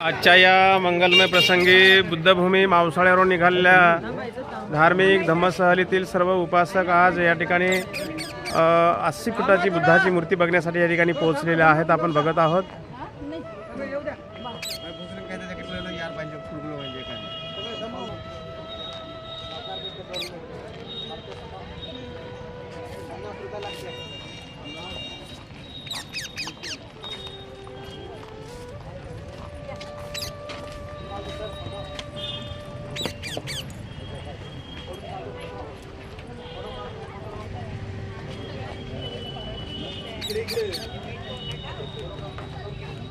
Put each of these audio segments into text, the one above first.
आजच्या या मंगलमय प्रसंगी बुद्धभूमी मावसाळ्यावरून निघालेल्या धार्मिक धम्मसहलीतील सर्व उपासक आज या ठिकाणी 80 फुटाची बुद्धाची मूर्ती बघण्यासाठी या ठिकाणी पोहोचलेले आहेत. आपण बघत आहोत.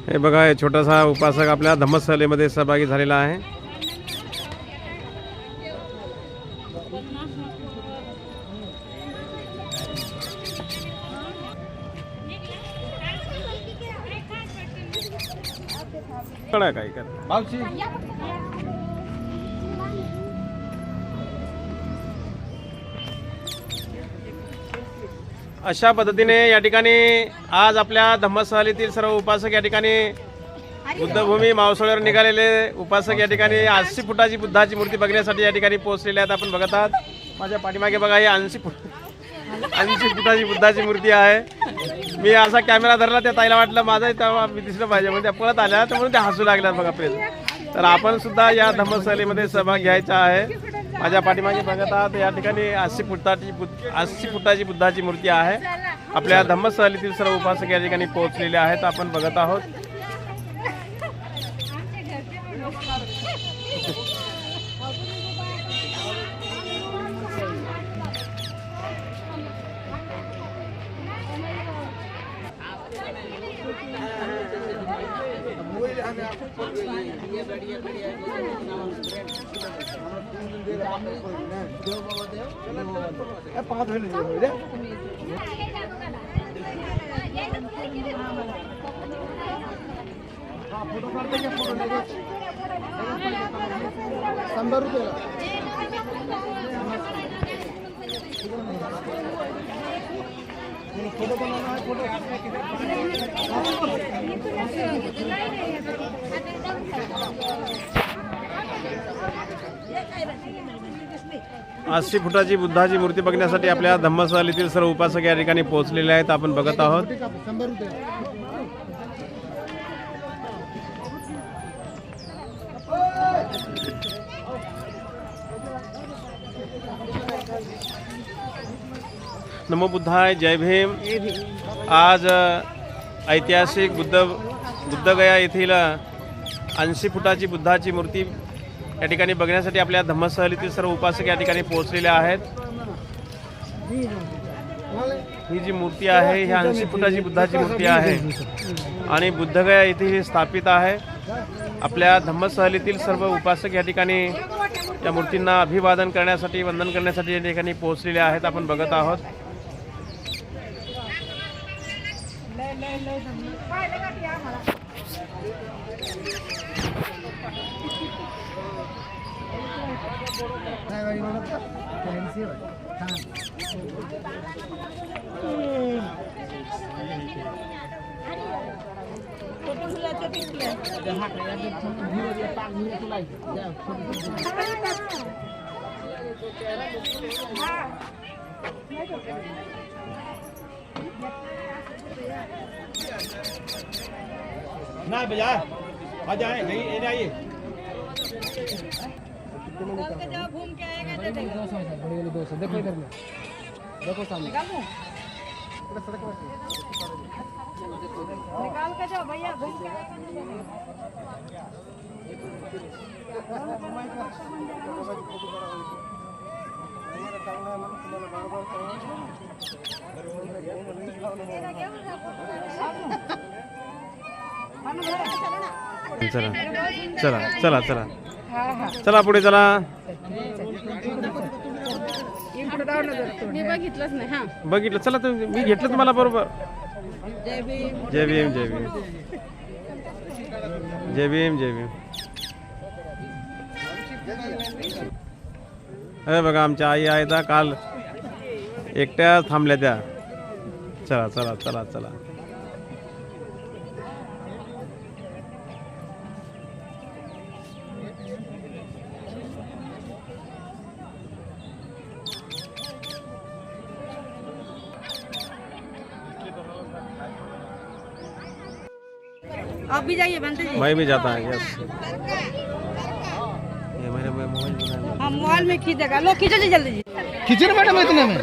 हे बघा, हे छोटासा उपासक आपल्या धम्मसहलीमध्ये सहभागी झालेला आहे. काय कर अशा पद्धतीने या ठिकाणी आज आपल्या धम्मसहलीतील सर्व उपासक या ठिकाणी बुद्धभूमी मावसाळ्यावर निघालेले उपासक या ठिकाणी 80 फुटाची बुद्धाची मूर्ती बघण्यासाठी या ठिकाणी पोहोचलेले आहेत. आपण बघत आहात. माझ्या पाठीमागे बघा, ही 80 फुटाची बुद्धाची मूर्ती आहे. मी असा कॅमेरा धरला, त्या ताईला वाटलं माझाही तेव्हा मी दिसलं पाहिजे म्हणून त्या पळत आल्या, तर म्हणून त्या हसू लागल्यात बघा प्रेस. तर आपण सुद्धा या धम्मसहलीमध्ये सहभाग घ्यायचा आहे. माझ्या पाठीमागे बघत आहात, या ठिकाणी 80 फुटाची बुद्धाची मूर्ती आहे. आपल्या धम्मसहलीतील सर्व उपासक या ठिकाणी पोहोचलेले आहेत. आपण बघत आहोत. अस्सी फुटाची बुद्धाची मूर्ती बघण्यासाठी आपल्या धम्मसहलीतील सर्व उपासक या ठिकाणी पोहोचलेले आहेत. आपण बघत आहोत. नमो बुद्धाय, जय भीम. आज ऐतिहासिक बुद्धगया येथील 80 फुटाची बुद्धाची मूर्ती या ठिकाणी बघण्यासाठी आपल्या धम्मसहलीतील सर्व उपासक या ठिकाणी पोहोचलेले आहेत. ही जी मूर्ती आहे, ही 80 फुटाची बुद्धाची मूर्ती आहे आणि बुद्धगया येथे ही स्थापित आहे. आपल्या धम्मसहलीतील सर्व उपासक या ठिकाणी या मूर्तींना अभिवादन करण्यासाठी, वंदन करण्यासाठी या ठिकाणी पोहोचलेले आहेत. आपण बघत आहोत. नहीं भैया आ जाए, नहीं ये आइए घूम के आएगा तो देखो इधर में, देखो सामने निकाल के जाओ भैया, घूम के चला चला चला चला चला पुढे चला. मी बघितलंच नाही. हा, बघितलं. चला, मी घेतलं तुम्हाला बरोबर. जय भीम, जय भीम, जय भीम, जय भीम, जय भीम. अरे बघा, आमच्या आई आहेत काल एकट्या थांबल्या त्या. चला चला चला चला. आप भी जाइए बनते जी मैं भी जाता है यस ये मेरे मोबाइल में हम मोबाइल में खींचेगा लो खींचो जी जल्दी जी खींचे ना मैडम इतने में